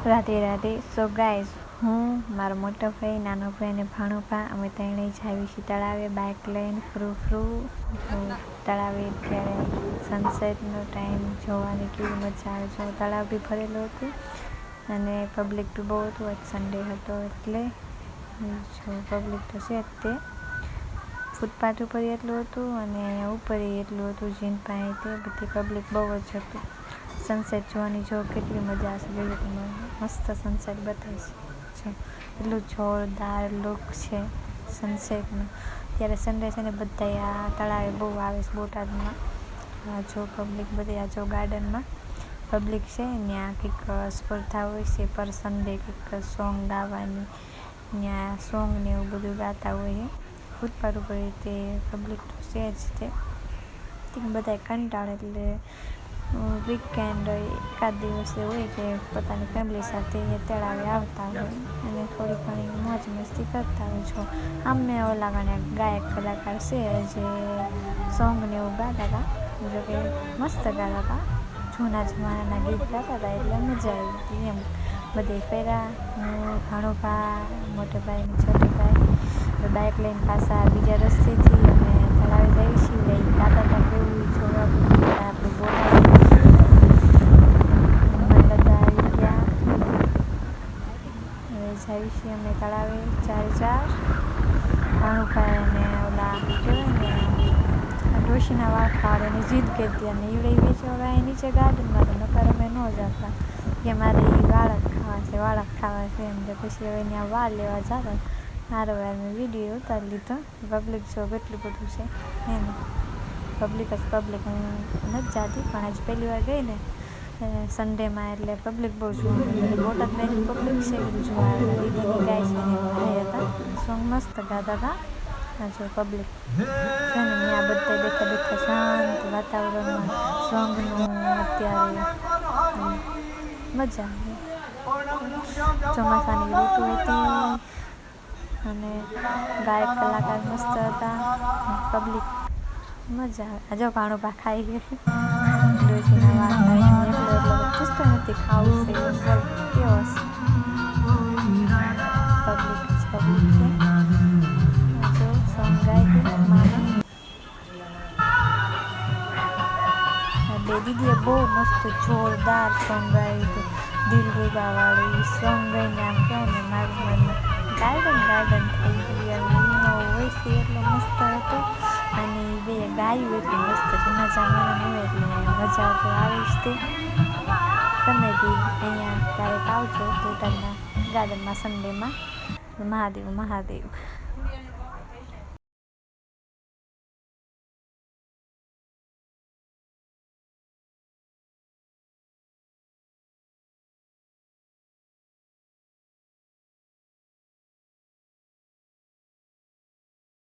Radhe Radhe. So guys, હું મારો મોટો ભાઈ, નાનો ભાઈ અને ભાણુભા અમે ત્રણેય જાવી છીએ તળાવે બાઇક લઈને ફ્રૂ તળાવે. ત્યારે સનસેટનો ટાઈમ જોવાની કેવી મજા આવે છે. તળાવ બી ભરેલું હતું અને પબ્લિક બી બહુ હતું. આજ સન્ડે હતો એટલે જો પબ્લિક તો છે જ તે. ફૂટપાથ ઉપર એટલું હતું અને અહીંયા ઉપર એટલું હતું. જીન પાસે તે બધી પબ્લિક બહુ જ હતું. સનસેટ જોવાની જો કેટલી મજા આવશે. જોયું તમે મસ્ત સનસેટ બતાવીશ. જો એટલું જોરદાર લુક છે સનસેટનું. ત્યારે સન્ડે છે ને બધા આ તળાવે બહુ આવે છે બોટાદમાં. જો પબ્લિક બધી આ જો ગાર્ડનમાં પબ્લિક છે. ત્યાં કંઈક સ્પર્ધા હોય છે પર સન્ડે, કંઈક સોંગ ગાવાની. ત્યાં સોંગ ને એવું બધું ગાતા હોય. ફૂટપાથ ઉપર તે પબ્લિક તો છે જ તે બધા કંટાળે એટલે વીકેન્ડ એકાદ દિવસે હોય કે પોતાની ફેમિલી સાથે તળાવે આવતા હોય અને થોડી ઘણી મોજ મસ્તી કરતા હોય. છો આમ મેં ઓલા ગાયક કલાકાર છે જે સોંગને એવું ગાતા હતા. જો કે મસ્ત ગાતા હતા. જૂના જમાનાના ગીત ગાતા હતા એટલે મજા આવી હતી એમ. બધે ફેરા, હું, ભાણુભા, મોટો ભાઈ અને છોટો ભાઈ બાઇક લઈને પાછા બીજા રસ્તેથી અમે તળાવે જઈએ છીએ. એ ગાતા હતા કેવું જોવા આપણું બોટાદ જઈએ છીએ અમે તળાવે ચાર ભાણુભાઈ અને ઓલા કહેવાય ને ડોશીના વાળ ખાવાને જીદ કરતી અને ઈવડે વેચવા ગયા નીચે ગાર્ડનમાં. તો નકર અમે ન જતા કે મારે એ વાળ જ ખાવા છે એમ. તો પછી હવે ત્યાં વાળ લેવા જતા. મારો વાર મેં વિડીયો ઉતારી લીધો. પબ્લિક જો કેટલું બધું છે એને પબ્લિક જ પબ્લિક. હું નથી જાતી પણ આજ પહેલી વાર ગઈ ને સન્ડેમાં એટલે પબ્લિક બહુ જોવા મળે. બોટાદમાં એટલી પબ્લિક છે કે જોવા આવ્યા. દીદીની ગાય છે ને ભાઈ હતા. સોંગ મસ્ત ગાતા હતા. જો પબ્લિક છે ને ત્યાં બધા બેઠા શાંત વાતાવરણમાં સોંગનું અત્યારે મજા આવે. ચોમાસાની ઋતુ હતી અને ગાયક કલાકાર મસ્ત હતા. પબ્લિક મજા આવે. આ જો ભાણુભા ખાઈ ગઈ ડોશીના વાળ ખાઈને એકલો પૂછતો નથી ખાવું છે કેવો છે. પબ્લિક છે જો સોંગ ગાય હતી મામા. બે દીદીએ બહુ મસ્ત જોરદાર સોંગ ગાયું હતું. દિલરુબાવાળું એ સોંગ ગાઈને આમ કહે ને મારું મન ગાર્ડન થઈ ગયું. એનો વોઇસ એટલો મસ્ત હતો અને એ બે ગાયું એટલું મસ્ત. જૂના જમાનાનું હોય એટલે મજા તો આવે જ તે. તમે બી અહીંયા ક્યારેક આવજો બોટાદના ગાર્ડનમાં સન્ડેમાં. મહાદેવ મહાદેવ.